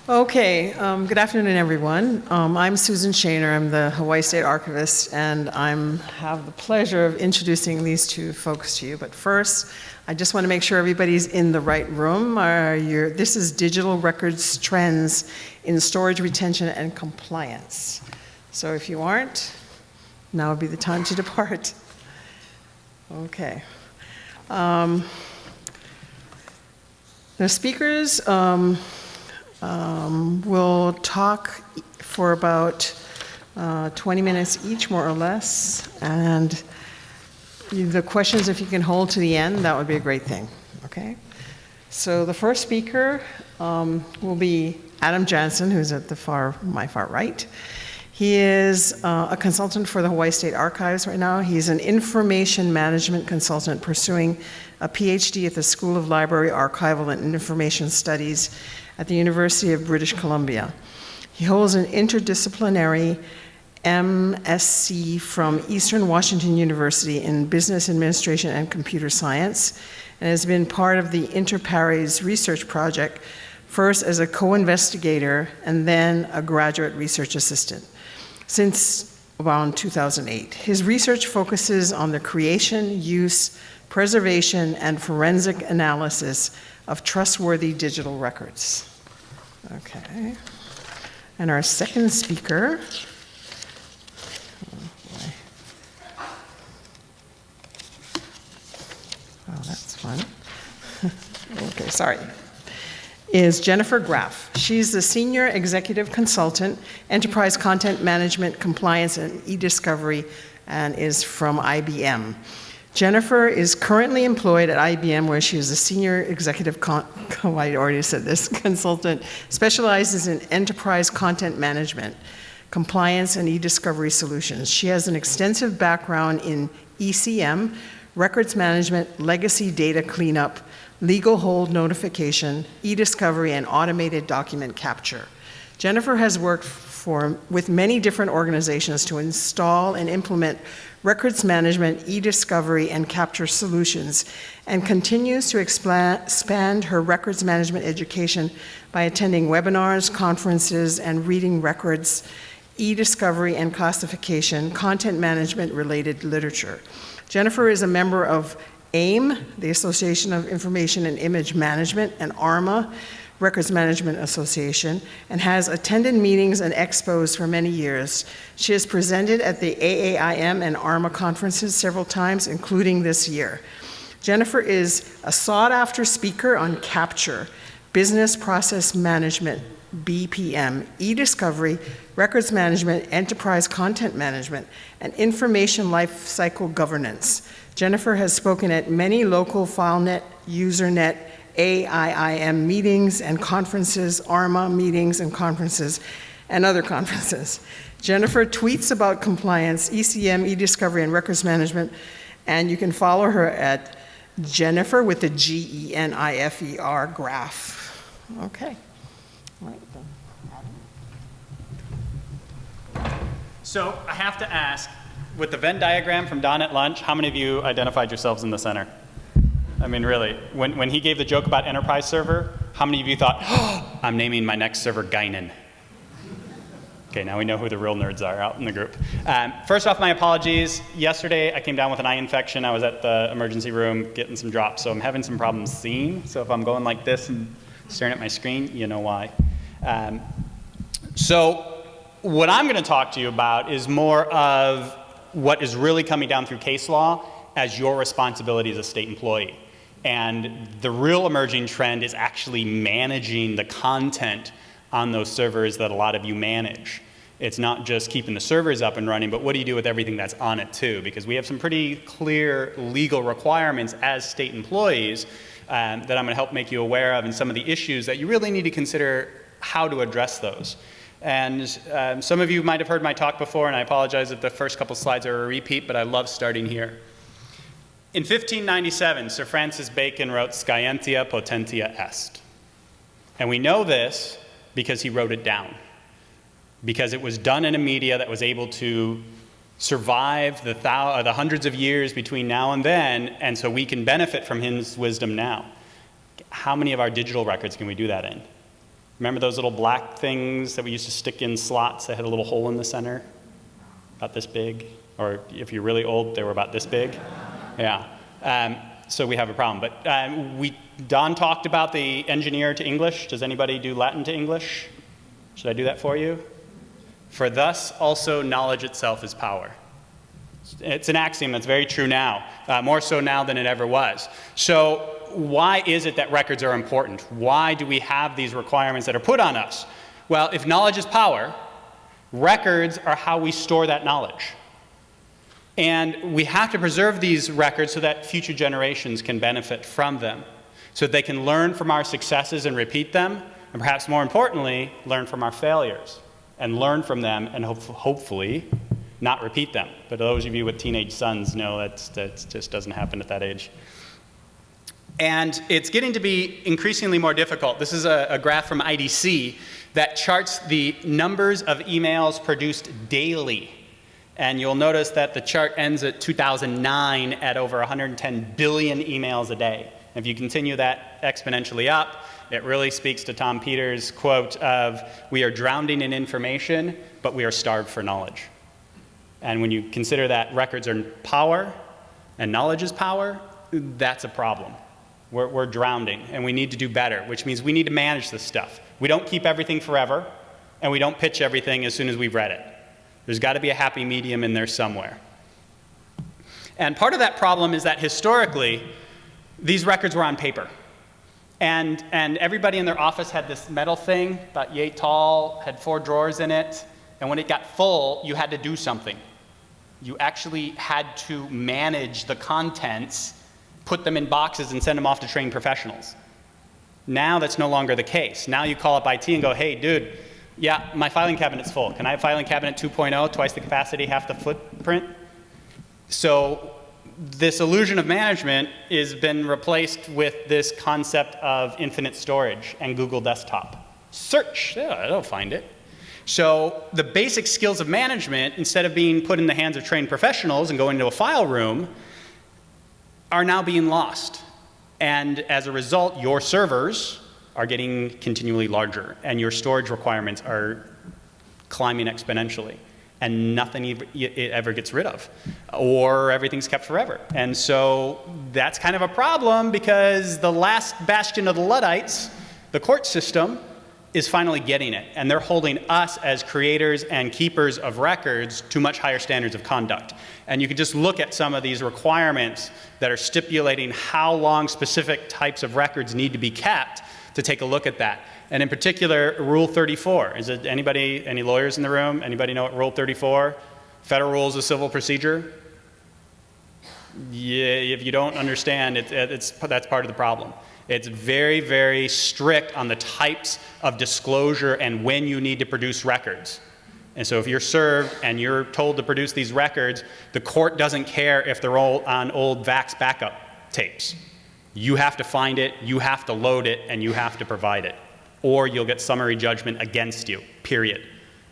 Okay, good afternoon, everyone. I'm Susan Shaner. I'm the Hawaii State Archivist, and I have the pleasure of introducing these two folks to you. But first, I just want to make sure everybody's in the right room. This is Digital Records Trends in Storage, Retention, and Compliance. So if you aren't, now would be the time to depart. Okay. The speakers we'll talk for about 20 minutes each, more or less, and the questions, if you can hold to the end, that would be a great thing, okay? So the first speaker will be Adam Jansen, who's at my far right. He is a consultant for the Hawaii State Archives right now. He's an information management consultant pursuing a PhD at the School of Library, Archival, and Information Studies at the University of British Columbia. He holds an interdisciplinary MSc from Eastern Washington University in Business Administration and Computer Science, and has been part of the Inter Pares research project, first as a co-investigator and then a graduate research assistant, since around 2008. His research focuses on the creation, use, preservation, and forensic analysis of trustworthy digital records. Okay. And our second speaker, oh, that's fun. Okay, sorry, is Jennifer Graff. She's the Senior Executive Consultant, Enterprise Content Management, Compliance, and e-Discovery, and is from IBM. Jennifer is currently employed at IBM, where she is a Senior Executive I already said this, Consultant, specializes in Enterprise Content Management, Compliance, and e-Discovery solutions. She has an extensive background in ECM, records management, legacy data cleanup, legal hold notification, e-discovery, and automated document capture. Jennifer has worked with many different organizations to install and implement records management, e-discovery, and capture solutions, and continues to expand her records management education by attending webinars, conferences, and reading records, e-discovery and classification, content management related literature. Jennifer is a member of AIM, the Association of Information and Image Management, and ARMA, Records Management Association, and has attended meetings and expos for many years. She has presented at the AAIM and ARMA conferences several times, including this year. Jennifer is a sought-after speaker on capture, business process management, BPM, e-discovery, records management, enterprise content management, and information lifecycle governance. Jennifer has spoken at many local FileNet, UserNet, AIIM meetings and conferences, ARMA meetings and conferences, and other conferences. Jennifer tweets about compliance, ECM, e-discovery, and records management, and you can follow her at Jennifer with the G-E-N-I-F-E-R Graff. Okay. All right, then. So I have to ask, with the Venn diagram from Don at lunch, how many of you identified yourselves in the center? I mean, really, when he gave the joke about enterprise server, how many of you thought, oh, I'm naming my next server Guinan? Okay, now we know who the real nerds are out in the group. First off, my apologies. Yesterday, I came down with an eye infection. I was at the emergency room getting some drops, so I'm having some problems seeing. So if I'm going like this and staring at my screen, you know why. So what I'm going to talk to you about is more of what is really coming down through case law as your responsibility as a state employee. And the real emerging trend is actually managing the content on those servers that a lot of you manage. It's not just keeping the servers up and running, but what do you do with everything that's on it too? Because we have some pretty clear legal requirements as state employees that I'm gonna help make you aware of, and some of the issues that you really need to consider how to address those. And some of you might have heard my talk before, and I apologize if the first couple slides are a repeat, but I love starting here. In 1597, Sir Francis Bacon wrote Scientia Potentia Est. And we know this because he wrote it down. Because it was done in a media that was able to survive the hundreds of years between now and then, and so we can benefit from his wisdom now. How many of our digital records can we do that in? Remember those little black things that we used to stick in slots that had a little hole in the center? About this big? Or if you're really old, they were about this big? Yeah. So we have a problem. But Don talked about the engineer to English. Does anybody do Latin to English? Should I do that for you? For thus also knowledge itself is power. It's an axiom that's very true now, more so now than it ever was. So why is it that records are important? Why do we have these requirements that are put on us? Well, if knowledge is power, records are how we store that knowledge. And we have to preserve these records so that future generations can benefit from them, so that they can learn from our successes and repeat them, and perhaps more importantly, learn from our failures and learn from them and hopefully not repeat them. But those of you with teenage sons know that just doesn't happen at that age. And it's getting to be increasingly more difficult. This is a graph from IDC that charts the numbers of emails produced daily. And you'll notice that the chart ends at 2009 at over 110 billion emails a day. If you continue that exponentially up, it really speaks to Tom Peters' quote of, "We are drowning in information, but we are starved for knowledge." And when you consider that records are power and knowledge is power, that's a problem. We're drowning, and we need to do better, which means we need to manage this stuff. We don't keep everything forever, and we don't pitch everything as soon as we've read it. There's got to be a happy medium in there somewhere. And part of that problem is that historically, these records were on paper. And everybody in their office had this metal thing, about yay tall, had 4 drawers in it, and when it got full, you had to do something. You actually had to manage the contents, put them in boxes, and send them off to trained professionals. Now that's no longer the case. Now you call up IT and go, "Hey, dude, yeah, my filing cabinet's full. Can I have filing cabinet 2.0, twice the capacity, half the footprint?" So this illusion of management has been replaced with this concept of infinite storage and Google Desktop. Search, yeah, it'll find it. So the basic skills of management, instead of being put in the hands of trained professionals and going into a file room, are now being lost. And as a result, your servers are getting continually larger, and your storage requirements are climbing exponentially, and nothing it ever gets rid of, or everything's kept forever. And so that's kind of a problem, because the last bastion of the Luddites, the court system, is finally getting it, and they're holding us as creators and keepers of records to much higher standards of conduct. And you can just look at some of these requirements that are stipulating how long specific types of records need to be kept to take a look at that. And in particular, Rule 34. Is it anybody, any lawyers in the room? Anybody know what Rule 34? Federal Rules of Civil Procedure? Yeah, if you don't understand, that's part of the problem. It's very, very strict on the types of disclosure and when you need to produce records. And so if you're served and you're told to produce these records, the court doesn't care if they're all on old VAX backup tapes. You have to find it, you have to load it, and you have to provide it. Or you'll get summary judgment against you, period.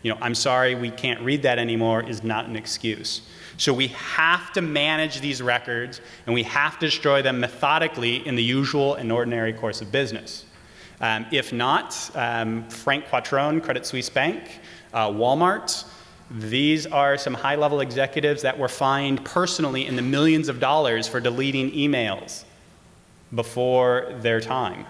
You know, "I'm sorry, we can't read that anymore" is not an excuse. So we have to manage these records, and we have to destroy them methodically in the usual and ordinary course of business. If not, Frank Quattrone, Credit Suisse Bank, Walmart, these are some high-level executives that were fined personally in the millions of dollars for deleting emails before their time.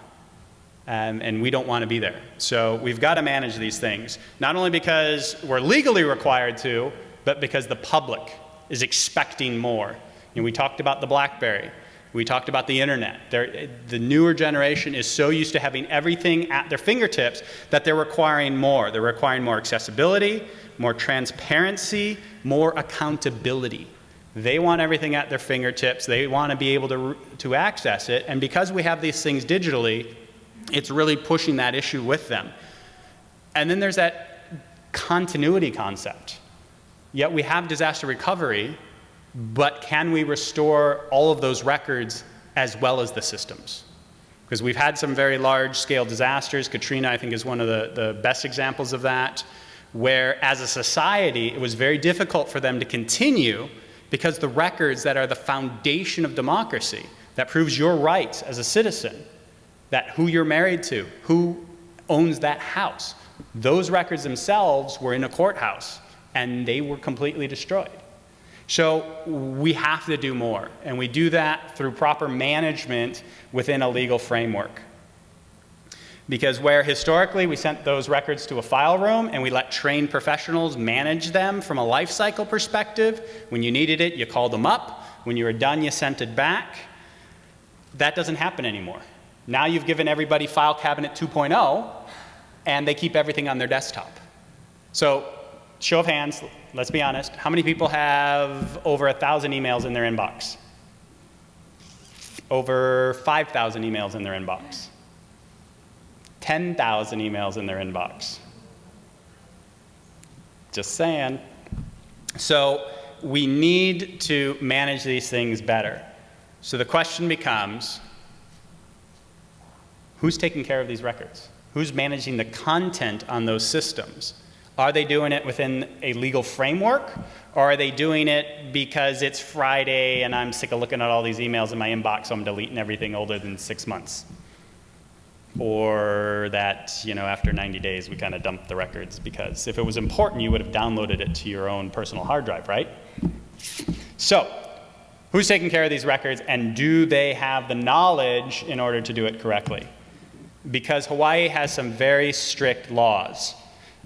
And we don't want to be there. So we've got to manage these things, not only because we're legally required to, but because the public is expecting more. You know, we talked about the BlackBerry. We talked about the internet. The newer generation is so used to having everything at their fingertips that they're requiring more. They're requiring more accessibility, more transparency, more accountability. They want everything at their fingertips. They want to be able to access it. And because we have these things digitally, it's really pushing that issue with them. And then there's that continuity concept. Yet we have disaster recovery, but can we restore all of those records as well as the systems? Because we've had some very large-scale disasters. Katrina, I think, is one of the best examples of that, where as a society, it was very difficult for them to continue because the records that are the foundation of democracy, that proves your rights as a citizen, that who you're married to, who owns that house. Those records themselves were in a courthouse, and they were completely destroyed. So we have to do more, and we do that through proper management within a legal framework. Because where historically we sent those records to a file room and we let trained professionals manage them from a life cycle perspective, when you needed it, you called them up. When you were done, you sent it back. That doesn't happen anymore. Now you've given everybody File Cabinet 2.0, and they keep everything on their desktop. So, show of hands, let's be honest, how many people have over 1,000 emails in their inbox? Over 5,000 emails in their inbox? 10,000 emails in their inbox? Just saying. So, we need to manage these things better. So the question becomes, who's taking care of these records? Who's managing the content on those systems? Are they doing it within a legal framework, or are they doing it because it's Friday and I'm sick of looking at all these emails in my inbox, so I'm deleting everything older than 6 months? Or that, after 90 days we kind of dumped the records because if it was important, you would have downloaded it to your own personal hard drive, right? So, who's taking care of these records, and do they have the knowledge in order to do it correctly? Because Hawaii has some very strict laws.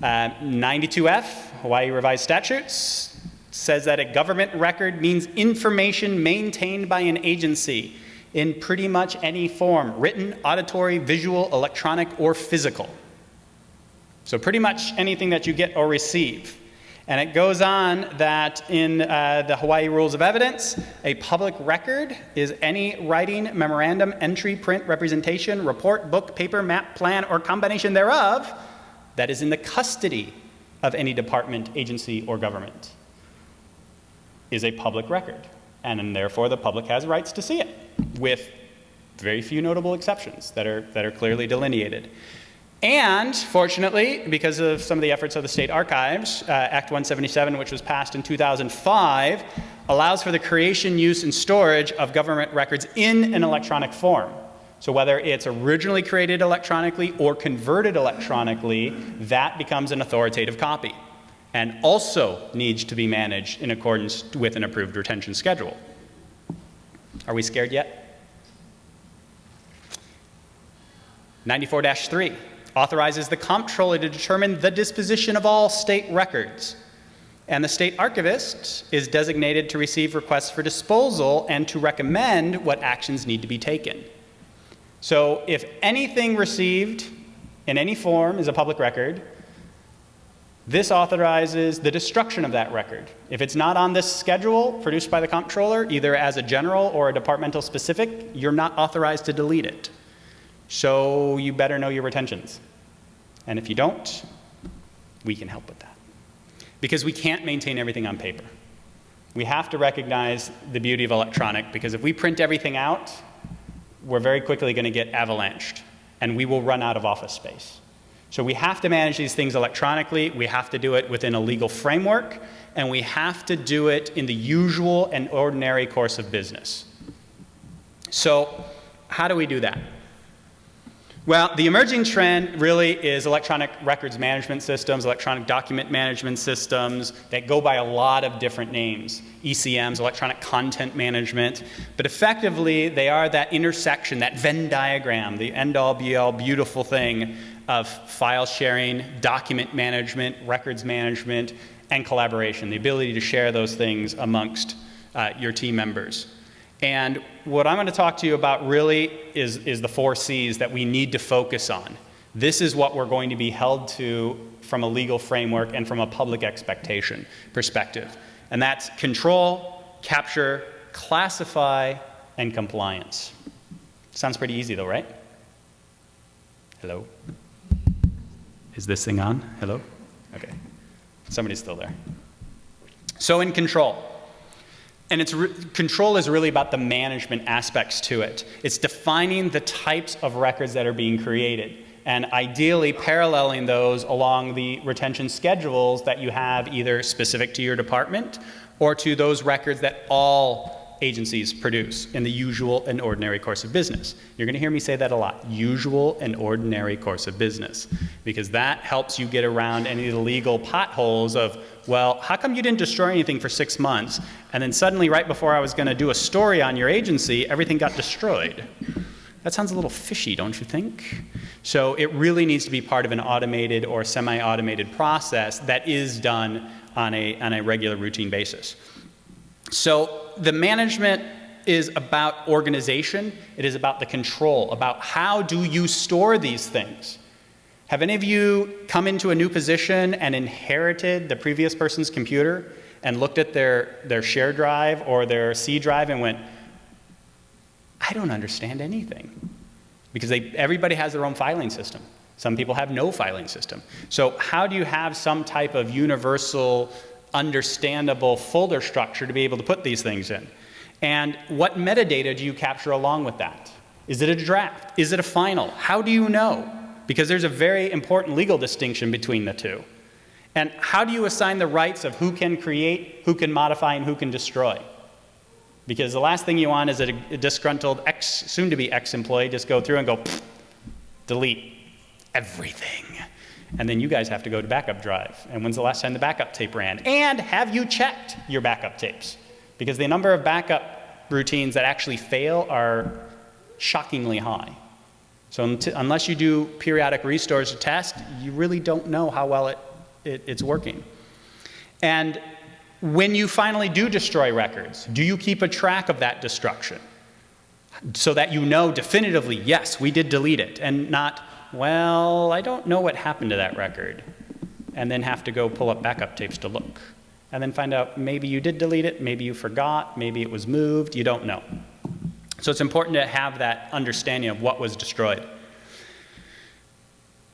92F, Hawaii Revised Statutes, says that a government record means information maintained by an agency in pretty much any form, written, auditory, visual, electronic, or physical. So pretty much anything that you get or receive. And it goes on that in the Hawaii Rules of Evidence, a public record is any writing, memorandum, entry, print, representation, report, book, paper, map, plan, or combination thereof that is in the custody of any department, agency, or government is a public record. And therefore the public has rights to see it, with very few notable exceptions that are clearly delineated. And fortunately, because of some of the efforts of the state archives, Act 177, which was passed in 2005, allows for the creation, use, and storage of government records in an electronic form. So whether it's originally created electronically or converted electronically, that becomes an authoritative copy and also needs to be managed in accordance with an approved retention schedule. Are we scared yet? 94-3 authorizes the comptroller to determine the disposition of all state records. And the state archivist is designated to receive requests for disposal and to recommend what actions need to be taken. So if anything received in any form is a public record, this authorizes the destruction of that record. If it's not on this schedule produced by the comptroller, either as a general or a departmental specific, you're not authorized to delete it. So you better know your retentions. And if you don't, we can help with that. Because we can't maintain everything on paper. We have to recognize the beauty of electronic, because if we print everything out, we're very quickly going to get avalanched, and we will run out of office space. So we have to manage these things electronically, we have to do it within a legal framework, and we have to do it in the usual and ordinary course of business. So how do we do that? Well, the emerging trend really is electronic records management systems, electronic document management systems that go by a lot of different names. ECMs, electronic content management. But effectively, they are that intersection, that Venn diagram, the end-all, be-all, beautiful thing of file sharing, document management, records management, and collaboration, the ability to share those things amongst your team members. And what I'm going to talk to you about really is the 4 C's that we need to focus on. This is what we're going to be held to from a legal framework and from a public expectation perspective. And that's control, capture, classify, and compliance. Sounds pretty easy though, right? Hello? Is this thing on? Hello? Okay. Somebody's still there. So in control. And control is really about the management aspects to it. It's defining the types of records that are being created, and ideally paralleling those along the retention schedules that you have either specific to your department or to those records that all agencies produce in the usual and ordinary course of business. You're going to hear me say that a lot, usual and ordinary course of business, because that helps you get around any of the legal potholes of, well, how come you didn't destroy anything for 6 months, and then suddenly right before I was going to do a story on your agency, everything got destroyed? That sounds a little fishy, don't you think? So it really needs to be part of an automated or semi-automated process that is done on a regular routine basis. So the management is about organization. It is about the control, about how do you store these things. Have any of you come into a new position and inherited the previous person's computer and looked at their share drive or their C drive and went, I don't understand anything? Because everybody has their own filing system. Some people have no filing system. So how do you have some type of universal, understandable folder structure to be able to put these things in? And what metadata do you capture along with that? Is it a draft? Is it a final? How do you know? Because there's a very important legal distinction between the two. And how do you assign the rights of who can create, who can modify, and who can destroy? Because the last thing you want is a disgruntled soon-to-be ex-employee just go through and go, delete everything. And then you guys have to go to backup drive. And when's the last time the backup tape ran? And have you checked your backup tapes? Because the number of backup routines that actually fail are shockingly high. So unless you do periodic restores to test, you really don't know how well it's working. And when you finally do destroy records, do you keep a track of that destruction? So that you know definitively, yes, we did delete it, and not, well, I don't know what happened to that record, and then have to go pull up backup tapes to look. And then find out maybe you did delete it, maybe you forgot, maybe it was moved, you don't know. So it's important to have that understanding of what was destroyed.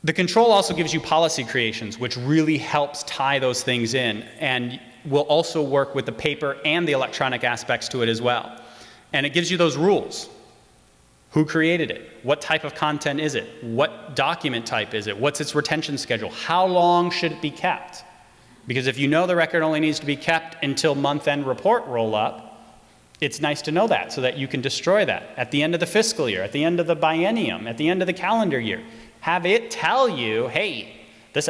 The control also gives you policy creations, which really helps tie those things in, and will also work with the paper and the electronic aspects to it as well. And it gives you those rules. Who created it? What type of content is it? What document type is it? What's its retention schedule? How long should it be kept? Because if you know the record only needs to be kept until month-end report roll-up, it's nice to know that so that you can destroy that at the end of the fiscal year, at the end of the biennium, at the end of the calendar year. Have it tell you, hey, this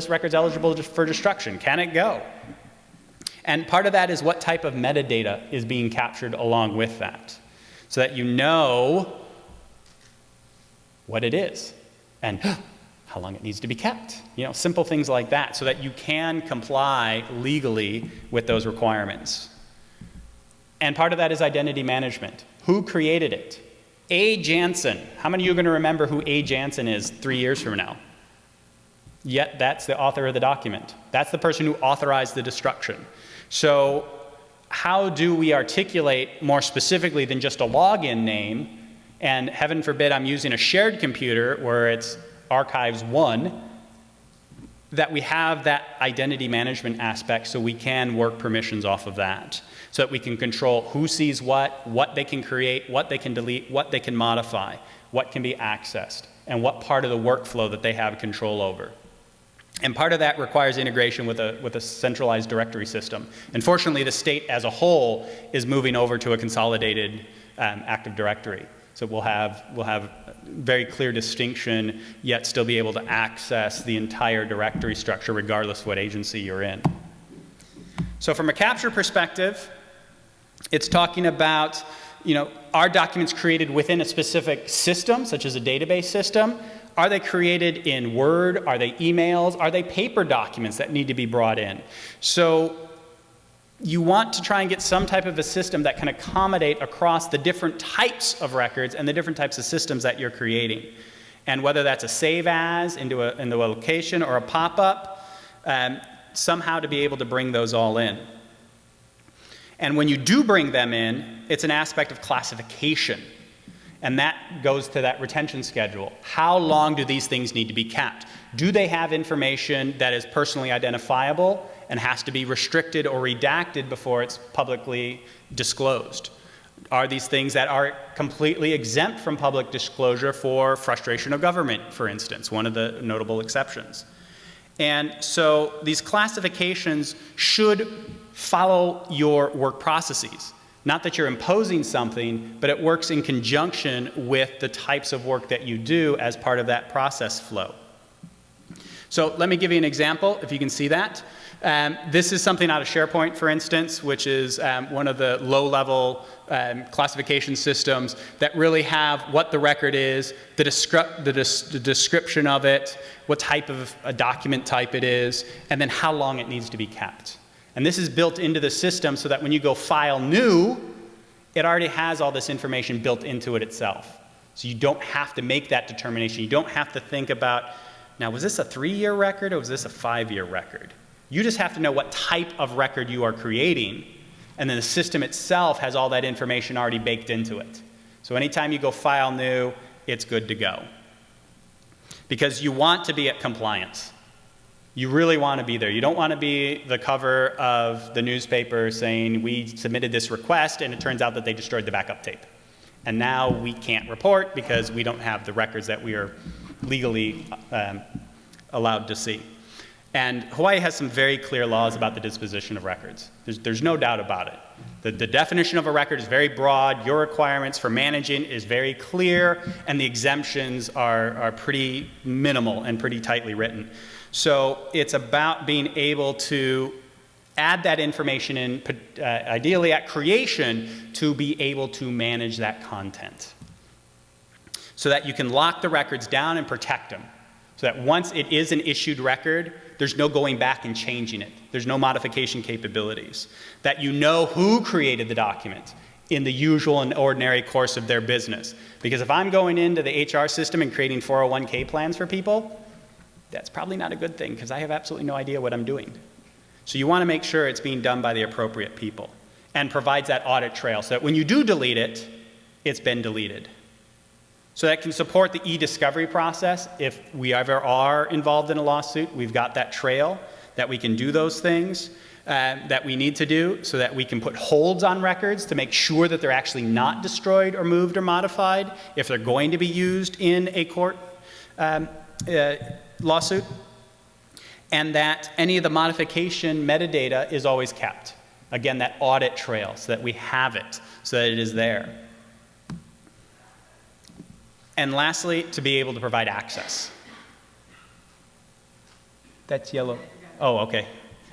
record's eligible for destruction. Can it go? And part of that is what type of metadata is being captured along with that, so that you know what it is and how long it needs to be kept. You know, simple things like that, so that you can comply legally with those requirements. And part of that is identity management. Who created it? A. Jansen. How many of you are going to remember who A. Jansen is 3 years from now? Yet that's the author of the document. That's the person who authorized the destruction. So how do we articulate more specifically than just a login name? And heaven forbid I'm using a shared computer where it's archives 1, that we have that identity management aspect so we can work permissions off of that, so that we can control who sees what they can create, what they can delete, what they can modify, what can be accessed, and what part of the workflow that they have control over. And part of that requires integration with a centralized directory system. Unfortunately, the state as a whole is moving over to a consolidated Active Directory. So we'll have very clear distinction, yet still be able to access the entire directory structure regardless of what agency you're in. So from a capture perspective, it's talking about, are documents created within a specific system, such as a database system? Are they created in Word? Are they emails? Are they paper documents that need to be brought in? So you want to try and get some type of a system that can accommodate across the different types of records and the different types of systems that you're creating. And whether that's a save as into a location or a pop-up, somehow to be able to bring those all in. And when you do bring them in, it's an aspect of classification. And that goes to that retention schedule. How long do these things need to be kept? Do they have information that is personally identifiable and has to be restricted or redacted before it's publicly disclosed? Are these things that are completely exempt from public disclosure for frustration of government, for instance, one of the notable exceptions? And so these classifications should follow your work processes. Not that you're imposing something, but it works in conjunction with the types of work that you do as part of that process flow. So let me give you an example, if you can see that. This is something out of SharePoint, for instance, which is one of the low-level classification systems that really have what the record is, the description of it, what type of a document type it is, and then how long it needs to be kept. And this is built into the system so that when you go file new, it already has all this information built into it itself. So you don't have to make that determination. You don't have to think about, now was this a 3-year record or was this a 5-year record? You just have to know what type of record you are creating, and then the system itself has all that information already baked into it. So anytime you go file new, it's good to go. Because you want to be at compliance. You really want to be there. You don't want to be the cover of the newspaper saying, we submitted this request, and it turns out that they destroyed the backup tape. And now we can't report because we don't have the records that we are legally allowed to see. And Hawaii has some very clear laws about the disposition of records. There's no doubt about it. The definition of a record is very broad. Your requirements for managing is very clear, and the exemptions are pretty minimal and pretty tightly written. So it's about being able to add that information in, ideally at creation, to be able to manage that content. So that you can lock the records down and protect them. So that once it is an issued record, there's no going back and changing it. There's no modification capabilities. That you know who created the document in the usual and ordinary course of their business. Because if I'm going into the HR system and creating 401k plans for people, that's probably not a good thing because I have absolutely no idea what I'm doing. So you want to make sure it's being done by the appropriate people and provides that audit trail so that when you do delete it, it's been deleted. So that can support the e-discovery process. If we ever are involved in a lawsuit, we've got that trail that we can do those things that we need to do so that we can put holds on records to make sure that they're actually not destroyed or moved or modified if they're going to be used in a court lawsuit, and that any of the modification metadata is always kept. Again, that audit trail so that we have it, so that it is there. And lastly, to be able to provide access. That's yellow. Oh, okay.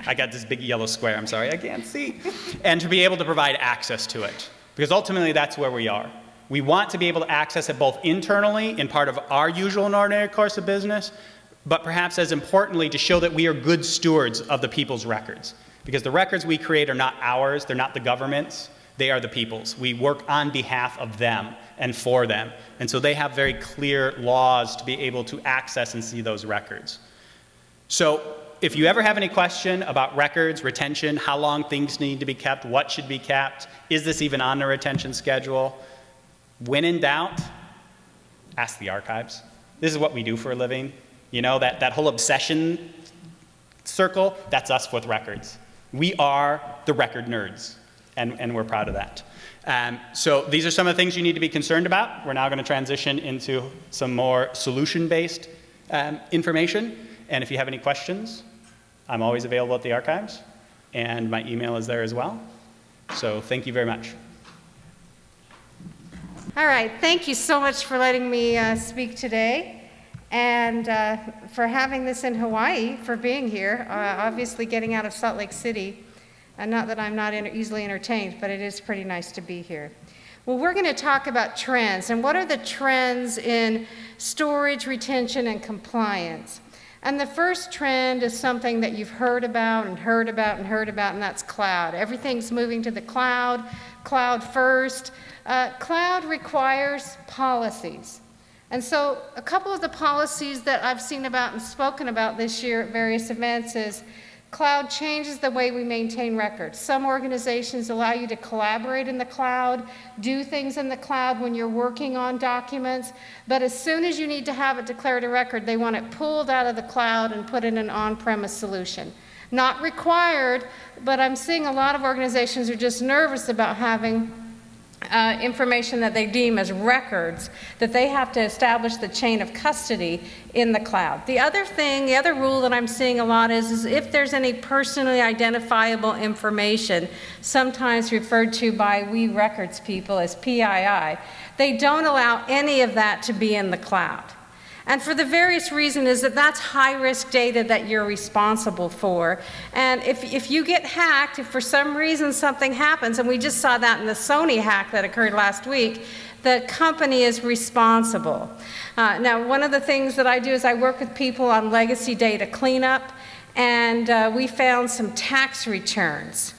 I got this big yellow square. I'm sorry, I can't see. And to be able to provide access to it. Because ultimately, that's where we are. We want to be able to access it both internally in part of our usual and ordinary course of business, but perhaps as importantly, to show that we are good stewards of the people's records. Because the records we create are not ours, they're not the government's, they are the people's. We work on behalf of them and for them. And so they have very clear laws to be able to access and see those records. So if you ever have any question about records, retention, how long things need to be kept, what should be kept, is this even on the retention schedule, when in doubt, ask the archives. This is what we do for a living. You know, that whole obsession circle, that's us with records. We are the record nerds, and we're proud of that. So these are some of the things you need to be concerned about. We're now going to transition into some more solution-based information. And if you have any questions, I'm always available at the archives, and my email is there as well. So thank you very much. All right, thank you so much for letting me speak today, and for having this in Hawaii, for being here, obviously getting out of Salt Lake City. Not that I'm not easily entertained, but it is pretty nice to be here. Well, we're going to talk about trends, and what are the trends in storage, retention, and compliance. And the first trend is something that you've heard about and heard about and heard about, and that's cloud. Everything's moving to the cloud, cloud first. Cloud requires policies. And so a couple of the policies that I've seen about and spoken about this year at various events is cloud changes the way we maintain records. Some organizations allow you to collaborate in the cloud, do things in the cloud when you're working on documents, but as soon as you need to have it declared a record, they want it pulled out of the cloud and put in an on-premise solution. Not required, but I'm seeing a lot of organizations are just nervous about having information that they deem as records, that they have to establish the chain of custody in the cloud. The other rule that I'm seeing a lot is if there's any personally identifiable information, sometimes referred to by we records people as PII, they don't allow any of that to be in the cloud. And for the various reason is that that's high-risk data that you're responsible for. And if you get hacked, if for some reason something happens, and we just saw that in the Sony hack that occurred last week, the company is responsible. Now, one of the things that I do is I work with people on legacy data cleanup, and we found some tax returns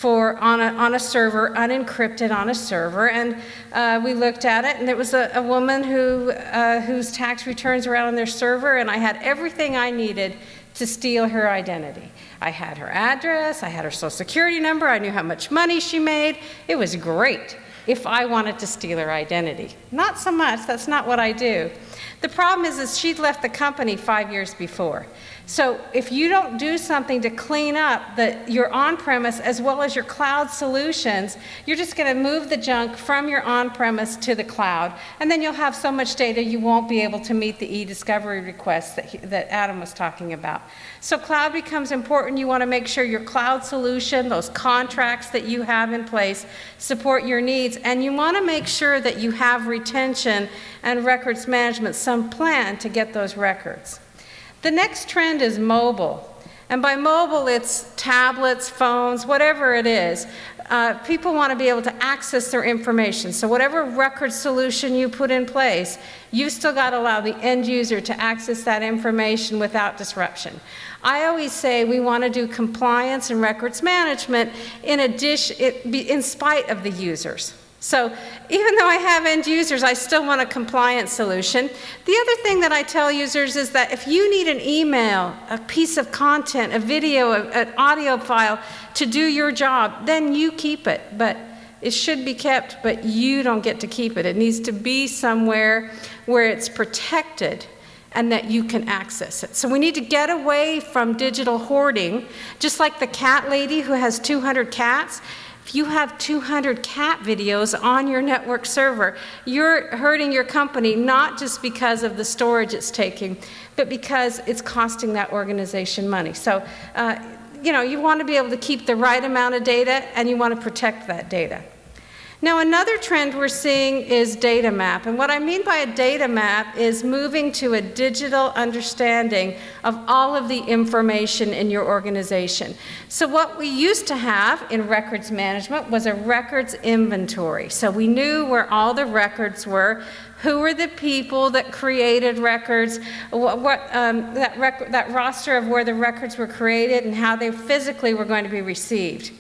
on a server, unencrypted on a server, and we looked at it, and it was a woman whose tax returns were out on their server, and I had everything I needed to steal her identity. I had her address, I had her social security number, I knew how much money she made. It was great if I wanted to steal her identity. Not so much, that's not what I do. The problem is she'd left the company 5 years before. So if you don't do something to clean up your on-premise as well as your cloud solutions, you're just going to move the junk from your on-premise to the cloud, and then you'll have so much data you won't be able to meet the e-discovery requests that Adam was talking about. So cloud becomes important. You want to make sure your cloud solution, those contracts that you have in place, support your needs, and you want to make sure that you have retention and records management, some plan to get those records. The next trend is mobile. And by mobile, it's tablets, phones, whatever it is. People want to be able to access their information. So whatever record solution you put in place, you've still got to allow the end user to access that information without disruption. I always say we want to do compliance and records management in spite of the users. So even though I have end users, I still want a compliant solution. The other thing that I tell users is that if you need an email, a piece of content, a video, an audio file to do your job, then you keep it. But it should be kept, but you don't get to keep it. It needs to be somewhere where it's protected and that you can access it. So we need to get away from digital hoarding, just like the cat lady who has 200 cats. If you have 200 cat videos on your network server, you're hurting your company not just because of the storage it's taking, but because it's costing that organization money. So, you want to be able to keep the right amount of data, and you want to protect that data. Now, another trend we're seeing is data map. And what I mean by a data map is moving to a digital understanding of all of the information in your organization. So what we used to have in records management was a records inventory. So we knew where all the records were, who were the people that created records, that roster of where the records were created and how they physically were going to be received.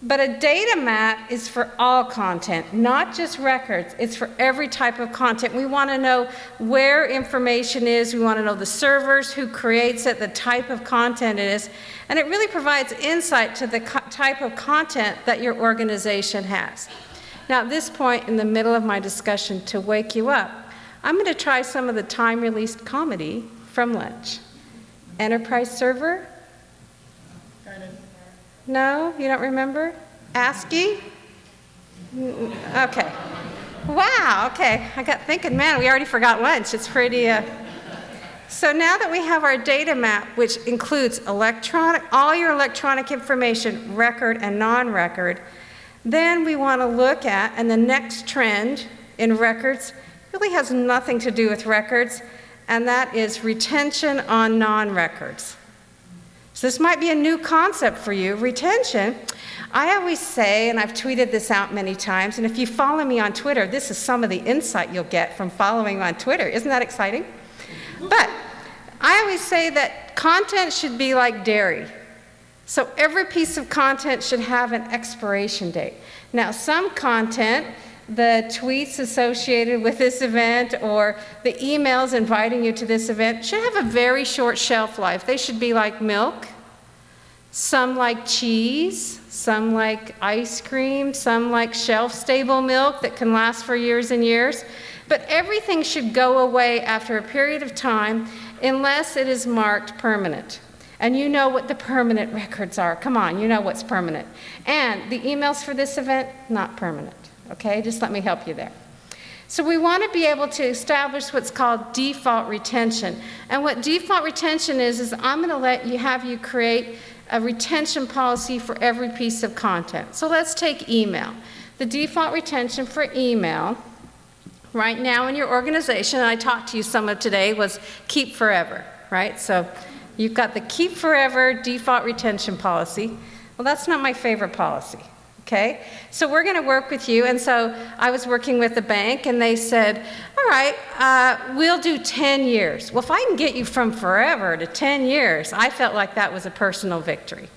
But a data map is for all content, not just records. It's for every type of content. We want to know where information is. We want to know the servers, who creates it, the type of content it is. And it really provides insight to the type of content that your organization has. Now, at this point in the middle of my discussion, to wake you up, I'm going to try some of the time-released comedy from lunch. Enterprise server? No, you don't remember? ASCII? Okay. Wow, okay. I got thinking, man, we already forgot lunch. It's pretty, So now that we have our data map, which includes all your electronic information, record and non-record, then we want to look at, and the next trend in records really has nothing to do with records, and that is retention on non-records. So this might be a new concept for you, retention. I always say, and I've tweeted this out many times, and if you follow me on Twitter, this is some of the insight you'll get from following on Twitter. Isn't that exciting? But I always say that content should be like dairy. So every piece of content should have an expiration date. Now, some content, the tweets associated with this event or the emails inviting you to this event should have a very short shelf life. They should be like milk, some like cheese, some like ice cream, some like shelf-stable milk that can last for years and years. But everything should go away after a period of time unless it is marked permanent. And you know what the permanent records are. Come on, you know what's permanent. And the emails for this event, not permanent. okay? Just let me help you there. So we want to be able to establish what's called default retention. And what default retention is I'm going to have you create a retention policy for every piece of content. So let's take email. The default retention for email right now in your organization, and I talked to you some of today, was keep forever, right? So you've got the keep forever default retention policy. Well, that's not my favorite policy. Okay, so we're going to work with you, and so I was working with the bank, and they said, all right, we'll do 10 years. Well, if I can get you from forever to 10 years, I felt like that was a personal victory.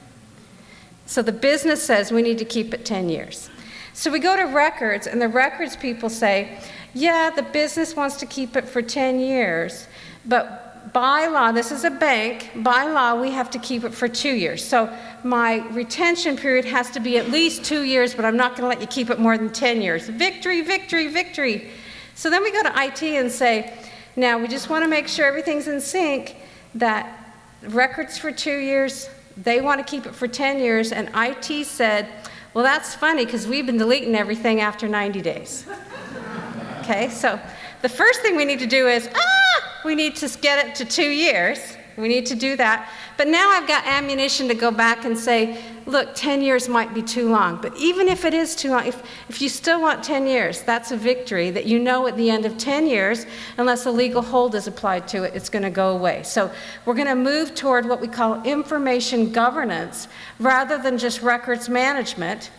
So the business says we need to keep it 10 years. So we go to records, and the records people say, yeah, the business wants to keep it for 10 years, but by law, this is a bank, by law we have to keep it for 2 years. So my retention period has to be at least 2 years, but I'm not going to let you keep it more than 10 years. Victory, victory, victory. So then we go to IT and say, now we just want to make sure everything's in sync, that records for 2 years, they want to keep it for 10 years, and IT said, well, that's funny because we've been deleting everything after 90 days. Okay, so the first thing we need to do is, we need to get it to 2 years. We need to do that. But now I've got ammunition to go back and say, look, 10 years might be too long. But even if it is too long, if you still want 10 years, that's a victory that you know at the end of 10 years, unless a legal hold is applied to it, it's going to go away. So we're going to move toward what we call information governance rather than just records management.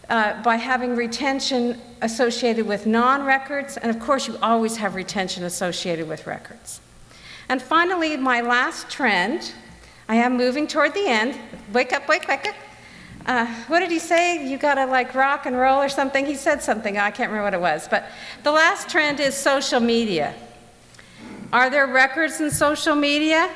By having retention associated with non-records, and of course you always have retention associated with records. And finally, my last trend, I am moving toward the end. Wake up, wake up. What did he say? You gotta like rock and roll or something? He said something, I can't remember what it was. But the last trend is social media. Are there records in social media?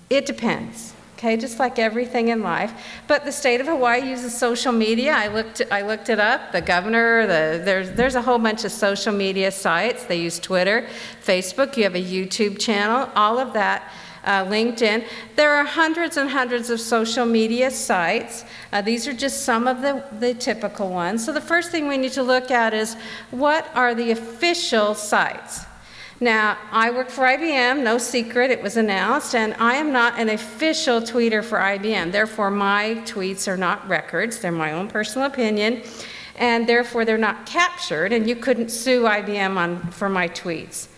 It depends. Okay, just like everything in life. But the state of Hawaii uses social media. I looked it up. The governor, there's a whole bunch of social media sites. They use Twitter, Facebook. You have a YouTube channel, all of that, LinkedIn. There are hundreds and hundreds of social media sites. These are just some of the typical ones. So the first thing we need to look at is what are the official sites? Now, I work for IBM, no secret, it was announced, and I am not an official tweeter for IBM. Therefore, my tweets are not records, they're my own personal opinion, and therefore they're not captured, and you couldn't sue IBM for my tweets.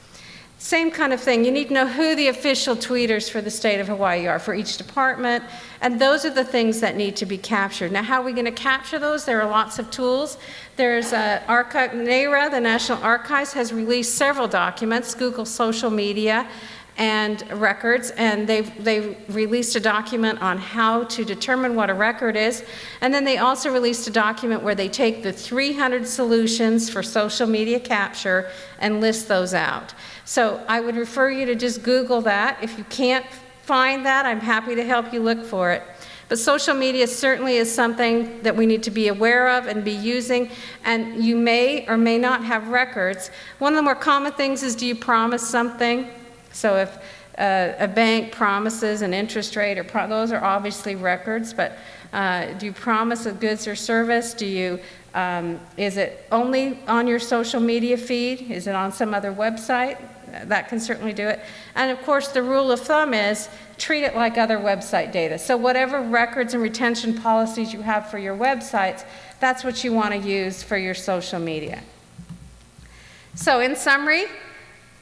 Same kind of thing, you need to know who the official tweeters for the state of Hawaii are for each department, and those are the things that need to be captured. Now, how are we going to capture those? There are lots of tools. There's NARA, the National Archives, has released several documents, Google social media and records, and they've released a document on how to determine what a record is, and then they also released a document where they take the 300 solutions for social media capture and list those out. So I would refer you to just Google that. If you can't find that, I'm happy to help you look for it. But social media certainly is something that we need to be aware of and be using, and you may or may not have records. One of the more common things is, do you promise something? So if a bank promises an interest rate, those are obviously records, but do you promise a goods or service? Do you, is it only on your social media feed? Is it on some other website? That can certainly do it. And of course, the rule of thumb is treat it like other website data. So whatever records and retention policies you have for your websites, that's what you want to use for your social media. So in summary,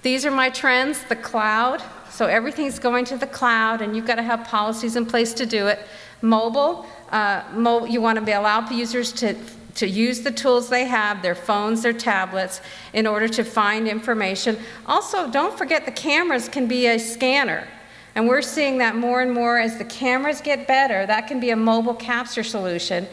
these are my trends, the cloud. So everything's going to the cloud, and you've got to have policies in place to do it. Mobile, you want to allow users to use the tools they have, their phones, their tablets, in order to find information. Also, don't forget the cameras can be a scanner. And we're seeing that more and more as the cameras get better. That can be a mobile capture solution.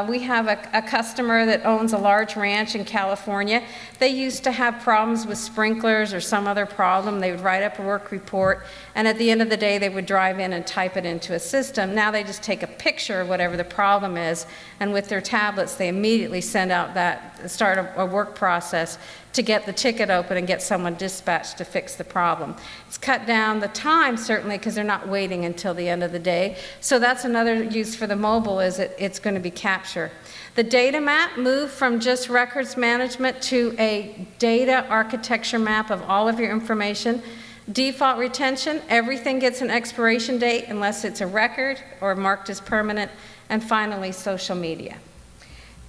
We have a customer that owns a large ranch in California. They used to have problems with sprinklers or some other problem. They would write up a work report, and at the end of the day, they would drive in and type it into a system. Now they just take a picture of whatever the problem is, and with their tablets, they immediately send out start a work process to get the ticket open and get someone dispatched to fix the problem. It's cut down the time, certainly, because they're not waiting until the end of the day. So that's another use for the mobile, is it's going to be capture. The data map moved from just records management to a data architecture map of all of your information. Default retention, everything gets an expiration date unless it's a record or marked as permanent. And finally, social media.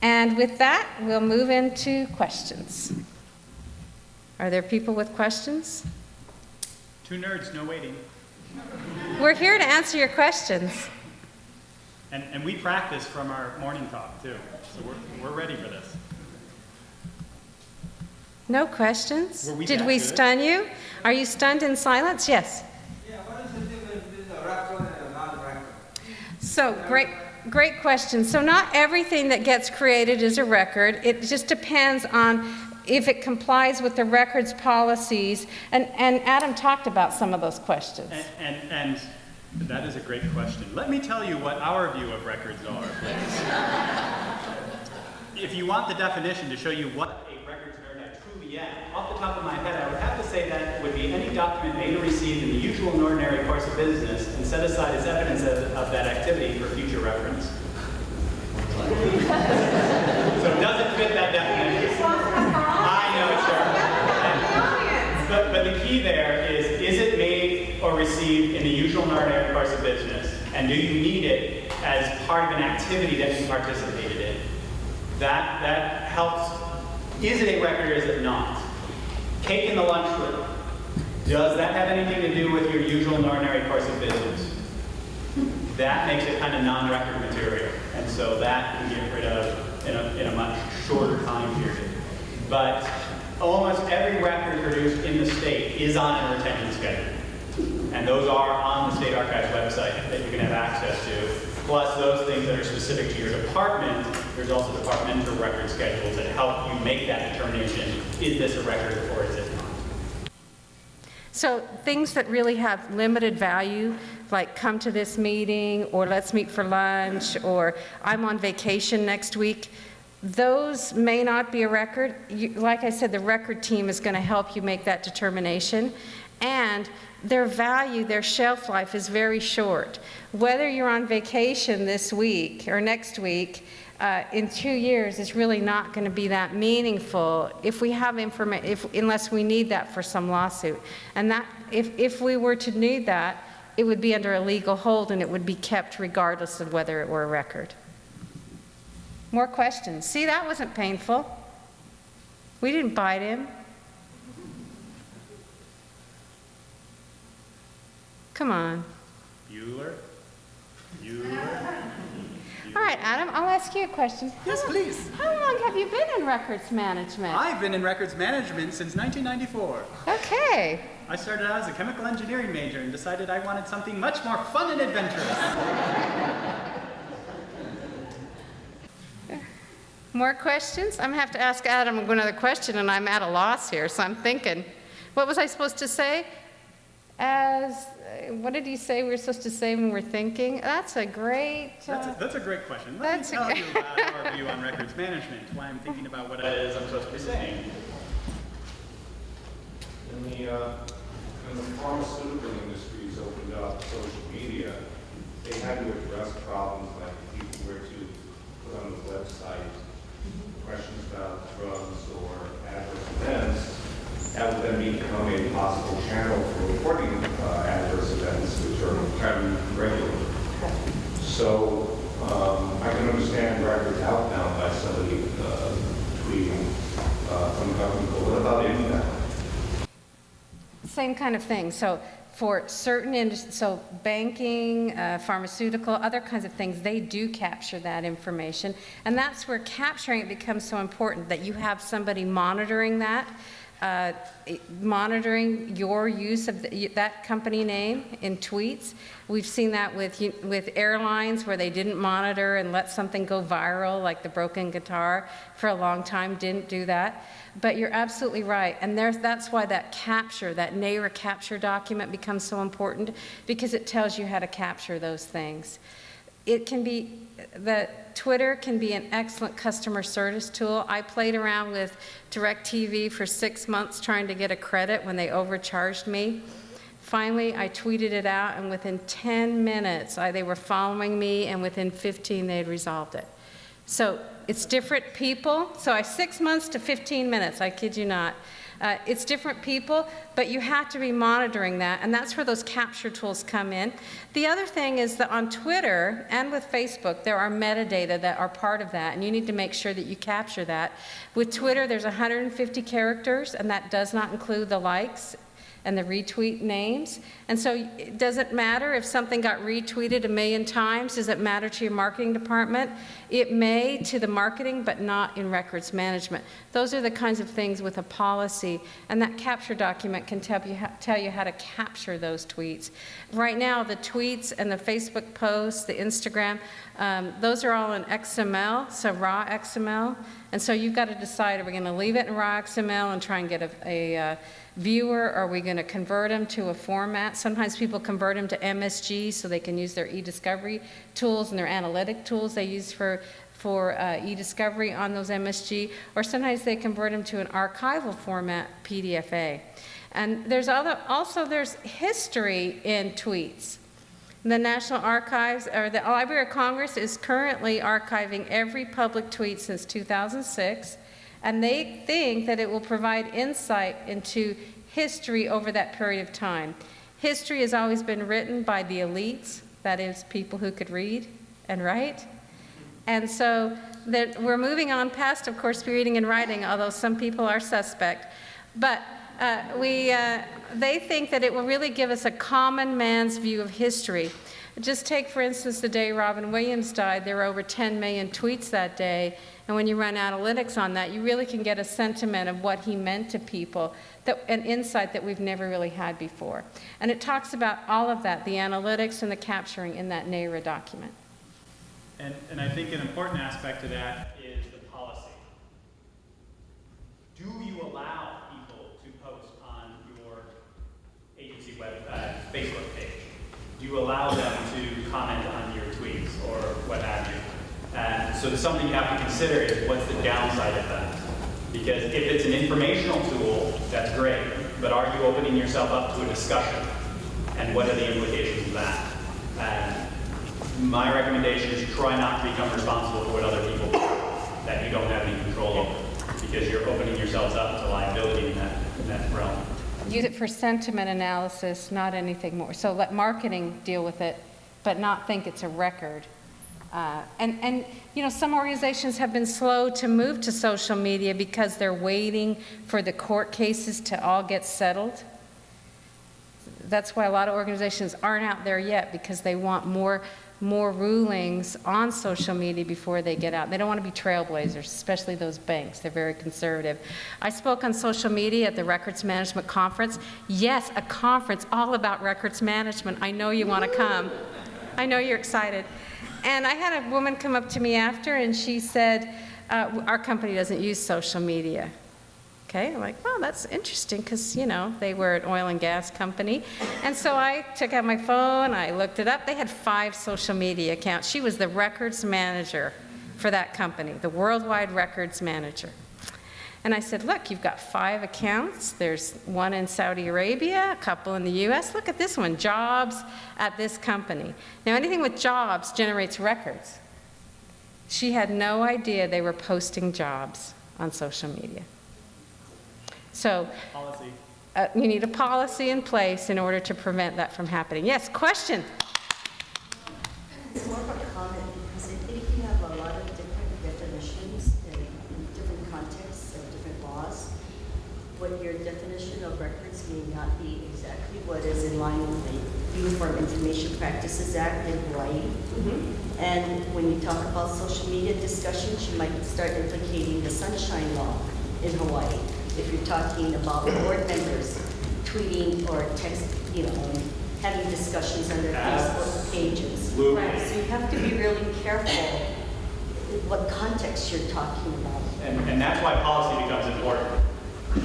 And with that, we'll move into questions. Are there people with questions? 2 nerds, no waiting. We're here to answer your questions. And we practice from our morning talk, too. So we're ready for this. No questions? Were we Did that we good? stun you? Are you stunned in silence? Yes. Yeah, what is the difference between a record and a non-record? So, great question. So not everything that gets created is a record. It just depends on if it complies with the records policies. And Adam talked about some of those questions. And that is a great question. Let me tell you what our view of records are, please. If you want the definition to show you what a records nerd I truly am, off the top of my head, I would have to say that would be any document made or received in the usual and ordinary course of business and set aside as evidence of that activity for future reference. So it doesn't fit that definition. I know, sure. But the key there is it made or received in the usual and ordinary course of business? And do you need it as part of an activity that you participated in? That helps. Is it a record or is it not? Cake in the lunchroom. Does that have anything to do with your usual and ordinary course of business? That makes it kind of non-record material. And so that can get rid of in a much shorter time period. But almost every record produced in the state is on a retention schedule. And those are on the State Archives website that you can have access to. Plus those things that are specific to your department, there's also departmental record schedules that help you make that determination. Is this a record or is it not? So things that really have limited value, like come to this meeting, or let's meet for lunch, or I'm on vacation next week, those may not be a record. Like I said, the record team is going to help you make that determination. And their value, their shelf life is very short. Whether you're on vacation this week or next week, in 2 years, it's really not going to be that meaningful if we have information, unless we need that for some lawsuit. And that, if we were to need that, it would be under a legal hold and it would be kept regardless of whether it were a record. More questions? See, that wasn't painful. We didn't bite him. Come on. Bueller? All right, Adam, I'll ask you a question. Yes, please. How long have you been in records management? I've been in records management since 1994. Okay. I started out as a chemical engineering major and decided I wanted something much more fun and adventurous. More questions? I'm going to have to ask Adam another question, and I'm at a loss here, so I'm thinking. What was I supposed to say? What did he say we were supposed to say when we're thinking? That's a great... That's a great question. Let me tell you about our view on records management, why I'm thinking about what it is I'm supposed to be saying. When the pharmaceutical industries opened up social media, they had to address problems like people where to put on the website questions about drugs or adverse events. That would then become a possible channel for reporting adverse events, which are kind of regular. So I can understand records outbound by somebody tweeting from government, but what about inbound? Same kind of thing. So for certain so banking, pharmaceutical, other kinds of things, they do capture that information. And that's where capturing it becomes so important, that you have somebody monitoring that, monitoring your use of that company name in tweets. We've seen that with airlines where they didn't monitor and let something go viral, like the broken guitar for a long time, didn't do that. But you're absolutely right, and that's why that capture, that NARA capture document becomes so important, because it tells you how to capture those things. it can be, Twitter can be an excellent customer service tool. I played around with DirecTV for 6 months trying to get a credit when they overcharged me. Finally, I tweeted it out, and within 10 minutes, they were following me, and within 15, they had resolved it. So it's different people. So 6 months to 15 minutes, I kid you not. It's different people, but you have to be monitoring that, and that's where those capture tools come in. The other thing is that on Twitter and with Facebook, there are metadata that are part of that, and you need to make sure that you capture that. With Twitter, there's 150 characters, and that does not include the likes and the retweet names. And so does it matter if something got retweeted 1 million times? Does it matter to your marketing department? It may to the marketing, but not in records management. Those are the kinds of things with a policy, and that capture document can tell you how to capture those tweets. Right now, the tweets and the Facebook posts, the Instagram, those are all in XML, so raw XML. And so you've got to decide, are we going to leave it in raw XML and try and get a viewer, or are we going to convert them to a format? Sometimes people convert them to MSG so they can use their e-discovery tools and their analytic tools they use for e-discovery on those MSG, or sometimes they convert them to an archival format, PDFA. And there's there's history in tweets. The National Archives, or the Library of Congress, is currently archiving every public tweet since 2006, and they think that it will provide insight into history over that period of time. History has always been written by the elites, that is, people who could read and write. And so we're moving on past, of course, reading and writing, although some people are suspect. But they think that it will really give us a common man's view of history. Just take, for instance, the day Robin Williams died. There were over 10 million tweets that day. And when you run analytics on that, you really can get a sentiment of what he meant to people, an insight that we've never really had before. And it talks about all of that, the analytics and the capturing in that NARA document. And I think an important aspect of that is the policy. Do you allow people to post on your agency Facebook page? Do you allow them to comment on your tweets or what have you? And so something you have to consider is what's the downside of that? Because if it's an informational tool, that's great, but are you opening yourself up to a discussion? And what are the implications of that? And my recommendation is try not to become responsible for what other people do that you don't have any control over, because you're opening yourselves up to liability in that realm. Use it for sentiment analysis, not anything more. So let marketing deal with it, but not think it's a record. And you know, some organizations have been slow to move to social media because they're waiting for the court cases to all get settled. That's why a lot of organizations aren't out there yet, because they want more rulings on social media before they get out. They don't want to be trailblazers, especially those banks. They're very conservative. I spoke on social media at the Records Management Conference. Yes, a conference all about records management. I know you want to come. I know you're excited. And I had a woman come up to me after, and she said, our company doesn't use social media. Okay, I'm like, well, that's interesting, because, you know, they were an oil and gas company. And so I took out my phone, I looked it up. They had 5 social media accounts. She was the records manager for that company, the worldwide records manager. And I said, look, you've got 5 accounts. There's one in Saudi Arabia, a couple in the US. Look at this one, jobs at this company. Now, anything with jobs generates records. She had no idea they were posting jobs on social media. So Policy. you need a policy in place in order to prevent that from happening. Yes, question? It's more of a comment, because I think you have a lot of different definitions in different contexts of different laws. What your definition of records may not be exactly what is in line with the Uniform Information Practices Act in Hawaii. Mm-hmm. And when you talk about social media discussions, you might start implicating the Sunshine Law in Hawaii. If you're talking about board members tweeting or text, you know, having discussions on their Facebook pages. Right. So you have to be really careful what context you're talking about. And that's why policy becomes important.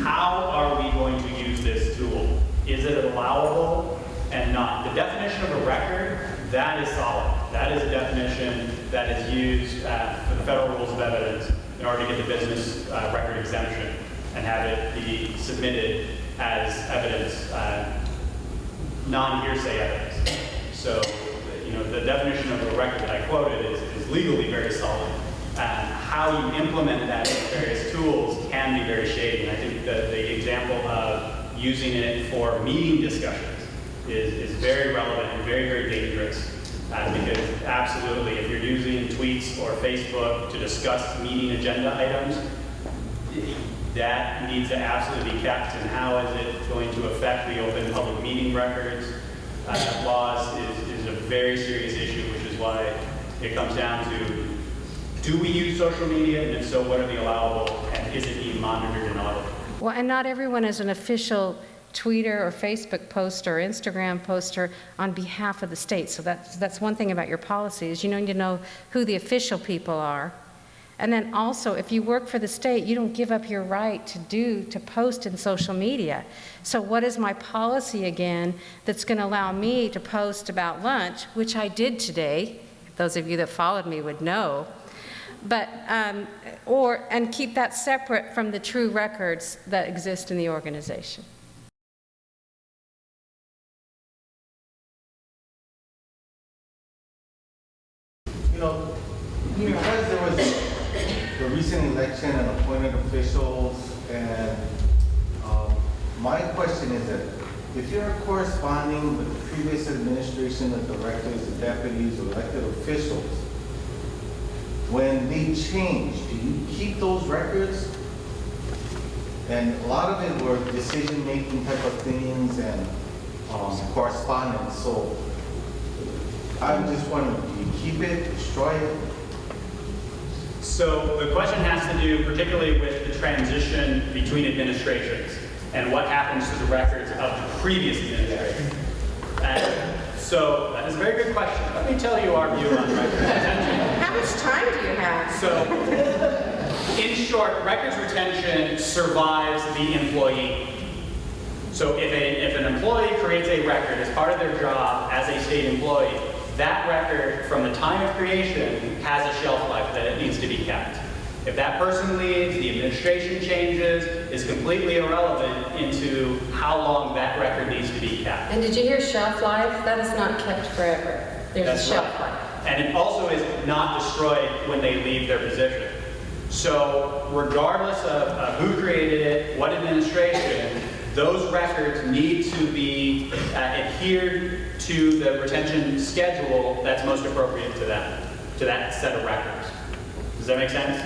How are we going to use this tool? Is it allowable and not? The definition of a record, that is solid. That is a definition that is used for the federal rules of evidence in order to get the business record exemption and have it be submitted as evidence, non-hearsay evidence. So, you know, the definition of a record that I quoted is legally very solid. How you implement that in various tools can be very shady. And I think the example of using it for meeting discussions is very relevant and very, very dangerous. Because absolutely, if you're using tweets or Facebook to discuss meeting agenda items, that needs to absolutely be kept. And how is it going to affect the open public meeting records laws is a very serious issue, which is why it comes down to, do we use social media? And if so, what are the allowable? And is it being monitored and audited? Well, and not everyone is an official Twitter or Facebook poster or Instagram poster on behalf of the state. So that's one thing about your policy, is you need to know who the official people are. And then also, if you work for the state, you don't give up your right to post in social media. So what is my policy again that's going to allow me to post about lunch, which I did today? Those of you that followed me would know. But, and keep that separate from the true records that exist in the organization. You know, because there was the recent election and appointed officials, and my question is that if you're corresponding with the previous administration, the directors, the deputies, or elected officials, when they change, do you keep those records? And a lot of it were decision-making type of things and correspondence. So I'm just wondering, do you keep it, destroy it? So the question has to do particularly with the transition between administrations and what happens to the records of the previous administration. And so that is a very good question. Let me tell you our view on records retention. How much time do you have? So, in short, records retention survives the employee. So if an employee creates a record as part of their job as a state employee, that record from the time of creation has a shelf life that it needs to be kept. If that person leaves, the administration changes, is completely irrelevant into how long that record needs to be kept. And did you hear shelf life? That is not kept forever. There's That's a shelf right. life. And it also is not destroyed when they leave their position. So regardless of who created it, what administration, those records need to be adhered to the retention schedule that's most appropriate to that set of records. Does that make sense?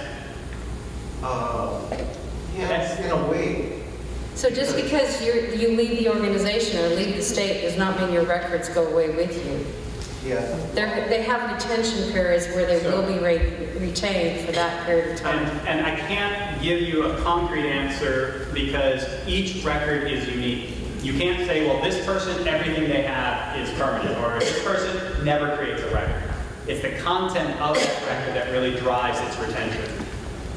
Yes, in a way. So just because you leave the organization or leave the state does not mean your records go away with you. Yeah. They have retention periods where they will be retained for that period of time. And I can't give you a concrete answer because each record is unique. You can't say, well, this person, everything they have is permanent, or this person never creates a record. It's the content of that record that really drives its retention.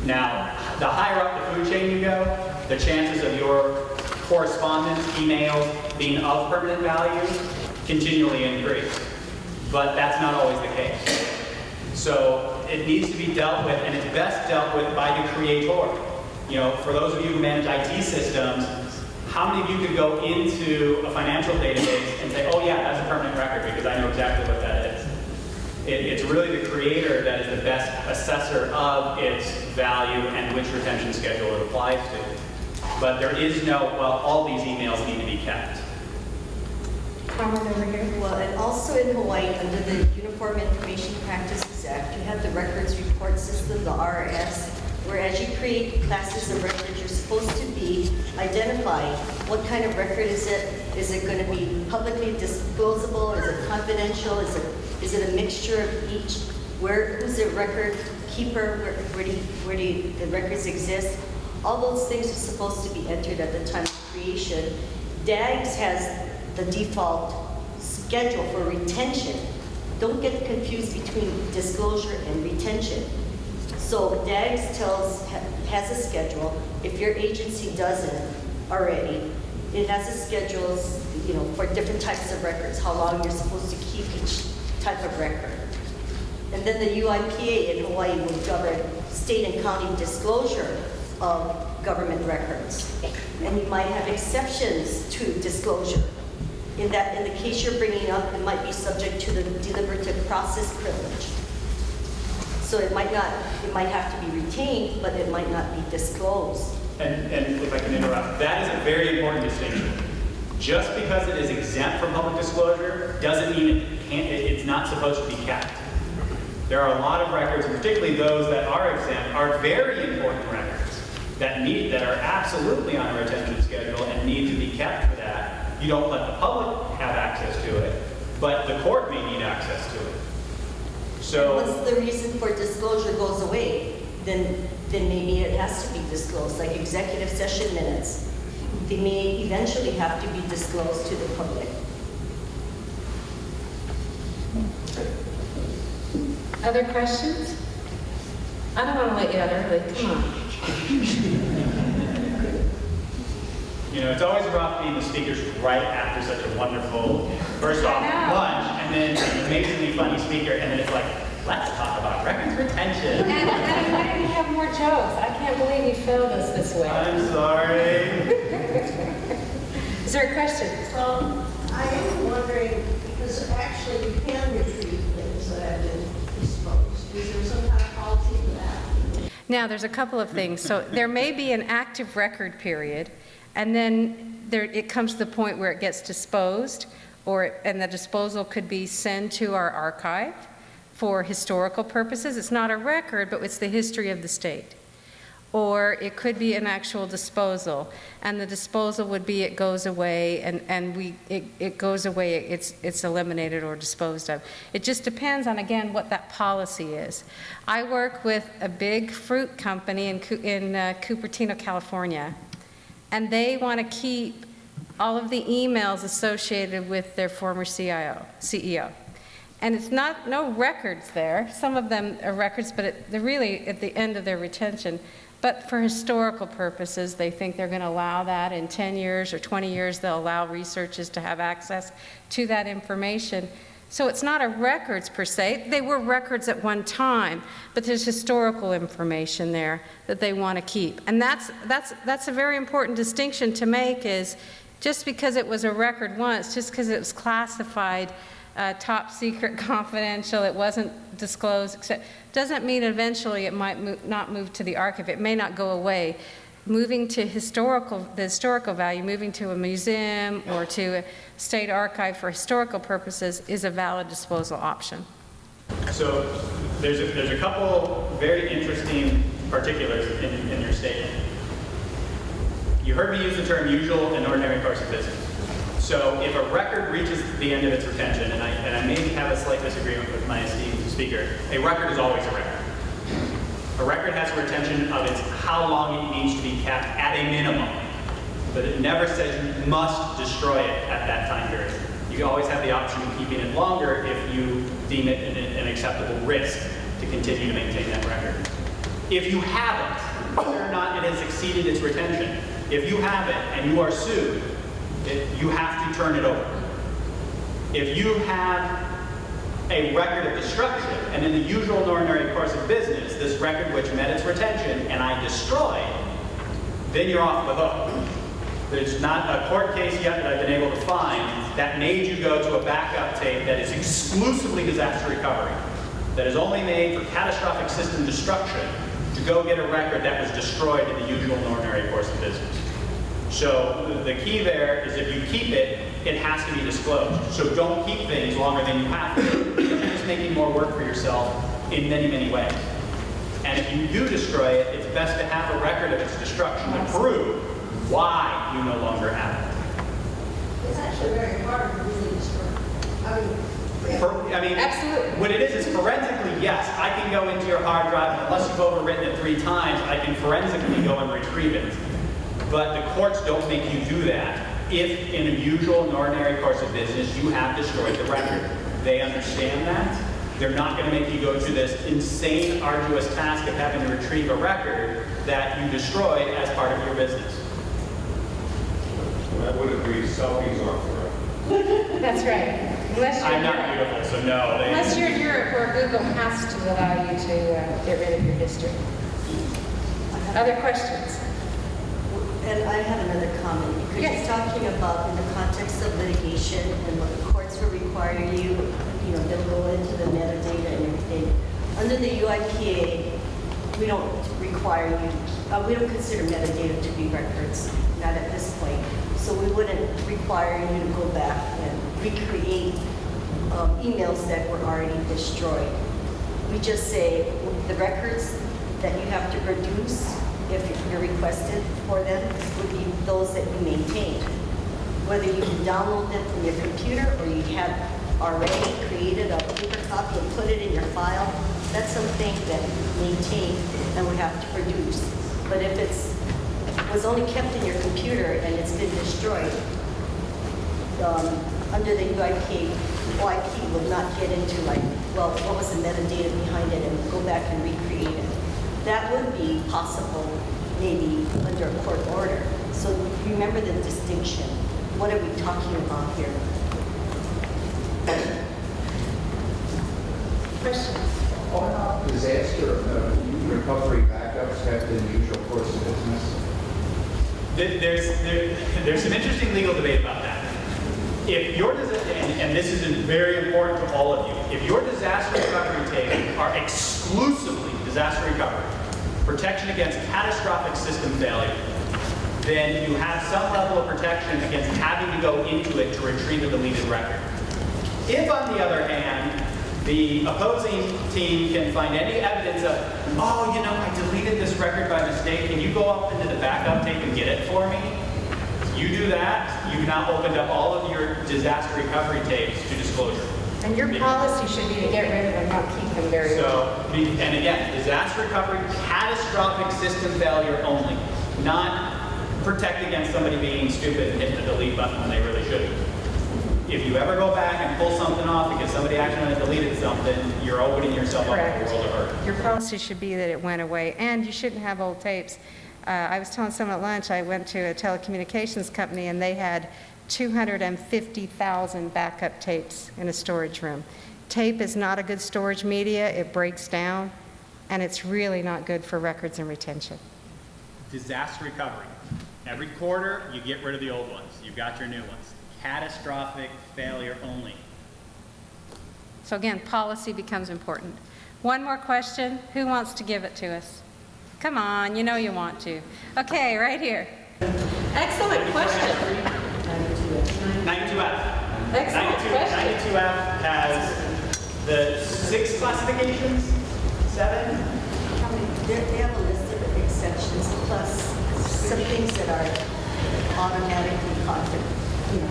Now, the higher up the food chain you go, the chances of your correspondence, emails being of permanent value continually increase. But that's not always the case. So it needs to be dealt with, and it's best dealt with by the creator. You know, for those of you who manage IT systems, how many of you could go into a financial database and say, oh yeah, that's a permanent record because I know exactly what that is. It's really the creator that is the best assessor of its value and which retention schedule it applies to. But there is no, well, all these emails need to be kept. Comment over here. Well, and also in Hawaii, under the Uniform Information Practices Act, you have the records report system, the RRS, where as you create classes of records, you're supposed to be identifying what kind of record is it? Is it going to be publicly disclosable? Is it confidential? Is it a mixture of each? Who's the record keeper? Where do the records exist? All those things are supposed to be entered at the time of creation. DAGS has the default schedule for retention. Don't get confused between disclosure and retention. So DAGS has a schedule. If your agency doesn't already, it has a schedule, you know, for different types of records, how long you're supposed to keep each type of record. And then the UIPA in Hawaii would govern state and county disclosure of government records. And you might have exceptions to disclosure. In the case you're bringing up, it might be subject to the deliberative process privilege. So it might have to be retained, but it might not be disclosed. And if I can interrupt, that is a very important distinction. Just because it is exempt from public disclosure doesn't mean it's not supposed to be kept. There are a lot of records, and particularly those that are exempt, are very important records that are absolutely on a retention schedule and need to be kept for that. You don't let the public have access to it, but the court may need access to it. So once the reason for disclosure goes away, then maybe it has to be disclosed, like executive session minutes. They may eventually have to be disclosed to the public. Other questions? I don't want to let you out early, come on. you know, it's always rough being the speakers right after such a wonderful, first off, lunch, and then an amazingly funny speaker, and then it's like, let's talk about records retention. And why didn't you have more jokes? I can't believe you failed us this way. I'm sorry. Is there a question? I am wondering, because actually you can retrieve things that have been disposed. Is there some kind of policy for that? Now, there's a couple of things. So there may be an active record period, and then it comes to the point where it gets disposed, and the disposal could be sent to our archive for historical purposes. It's not a record, but it's the history of the state. Or it could be an actual disposal, and the disposal would be it goes away, and it goes away, it's eliminated or disposed of. It just depends on, again, what that policy is. I work with a big fruit company in Cupertino, California, and they want to keep all of the emails associated with their former CEO. And it's no records there. Some of them are records, but they're really at the end of their retention. But for historical purposes, they think they're going to allow that. In 10 years or 20 years, they'll allow researchers to have access to that information. So it's not a records per se. They were records at one time, but there's historical information there that they want to keep. And that's a very important distinction to make, is just because it was a record once, just because it was classified top secret, confidential, it wasn't disclosed, etc., doesn't mean eventually it might not move to the archive. It may not go away. Moving to the historical value, moving to a museum or to a state archive for historical purposes is a valid disposal option. So there's a couple very interesting particulars in your statement. You heard me use the term usual and ordinary course of business. So if a record reaches the end of its retention, and I may have a slight disagreement with my esteemed speaker, a record is always a record. A record has a retention of how long it needs to be kept at a minimum, but it never says you must destroy it at that time period. You always have the option of keeping it longer if you deem it an acceptable risk to continue to maintain that record. If you haven't, whether or not it has exceeded its retention, if you have it and you are sued, you have to turn it over. If you have a record of destruction, and in the usual and ordinary course of business, this record which met its retention and I destroyed, then you're off the hook. There's not a court case yet that I've been able to find that made you go to a backup tape that is exclusively disaster recovery, that is only made for catastrophic system destruction, to go get a record that was destroyed in the usual and ordinary course of business. So the key there is if you keep it, it has to be disclosed. So don't keep things longer than you have to, because you're just making more work for yourself in many, many ways. And if you do destroy it, it's best to have a record of its destruction to prove why you no longer have it. It's actually very hard to really destroy. Absolutely. What it is forensically, yes, I can go into your hard drive, and unless you've overwritten it 3 times, I can forensically go and retrieve it. But the courts don't make you do that if, in a usual and ordinary course of business, you have destroyed the record. They understand that. They're not going to make you go through this insane, arduous task of having to retrieve a record that you destroyed as part of your business. I would agree, selfies are forever. That's right. Unless you're I'm in not Europe. beautiful, so no. Unless you're in Europe where Google has to allow you to get rid of your history. Other questions? And I have another comment, because Yes. you're talking about in the context of litigation and what the courts will require you, they'll go into the metadata and everything. Under the UIPA, we don't require you, we don't consider metadata to be records, not at this point. So we wouldn't require you to go back and recreate emails that were already destroyed. We just say the records that you have to produce, if you're requested for them, would be those that you maintained. Whether you can download them from your computer or you have already created a paper copy and put it in your file, that's something that you maintain and would have to produce. But if it was only kept in your computer and it's been destroyed, under the OIP will not get into what was the metadata behind it and go back and recreate it. That would be possible maybe under a court order. So remember the distinction. What are we talking about here? Questions? On disaster recovery backups have been the usual course of business. There's some interesting legal debate about that. If your and this is very important to all of you, if your disaster recovery tapes are exclusively disaster recovery, protection against catastrophic system failure, then you have some level of protection against having to go into it to retrieve a deleted record. If, on the other hand, the opposing team can find any evidence of, oh, I deleted this record by mistake, can you go up into the backup tape and get it for me? You do that, you've now opened up all of your disaster recovery tapes to disclosure. And your policy should be to get rid of them, not keep them very long. So, and again, disaster recovery, catastrophic system failure only, not protect against somebody being stupid and hitting the delete button when they really shouldn't. If you ever go back and pull something off because somebody accidentally deleted something, you're opening yourself up to a world of hurt. Your policy should be that it went away, and you shouldn't have old tapes. I was telling someone at lunch, I went to a telecommunications company, and they had 250,000 backup tapes in a storage room. Tape is not a good storage media. It breaks down, and it's really not good for records and retention. Disaster recovery. Every quarter, you get rid of the old ones. You've got your new ones. Catastrophic failure only. So again, policy becomes important. One more question. Who wants to give it to us? Come on, you know you want to. Okay, right here. Excellent question. 92F. Excellent question. 92F has the 6 classifications, 7. They have a list of exceptions, plus some things that are automatically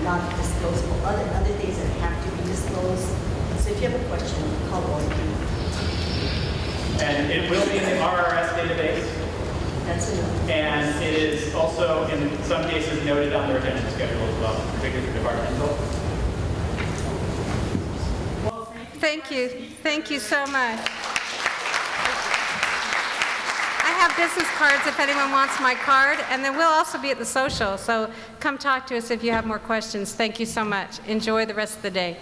not disclosable, other things that have to be disclosed. So if you have a question, call OIP. And it will be in the RRS database. That's enough. And it is also, in some cases, noted on the retention schedule as well, particularly for departmental. Thank you. Thank you so much. I have business cards if anyone wants my card, and then we'll also be at the social, so come talk to us if you have more questions. Thank you so much. Enjoy the rest of the day.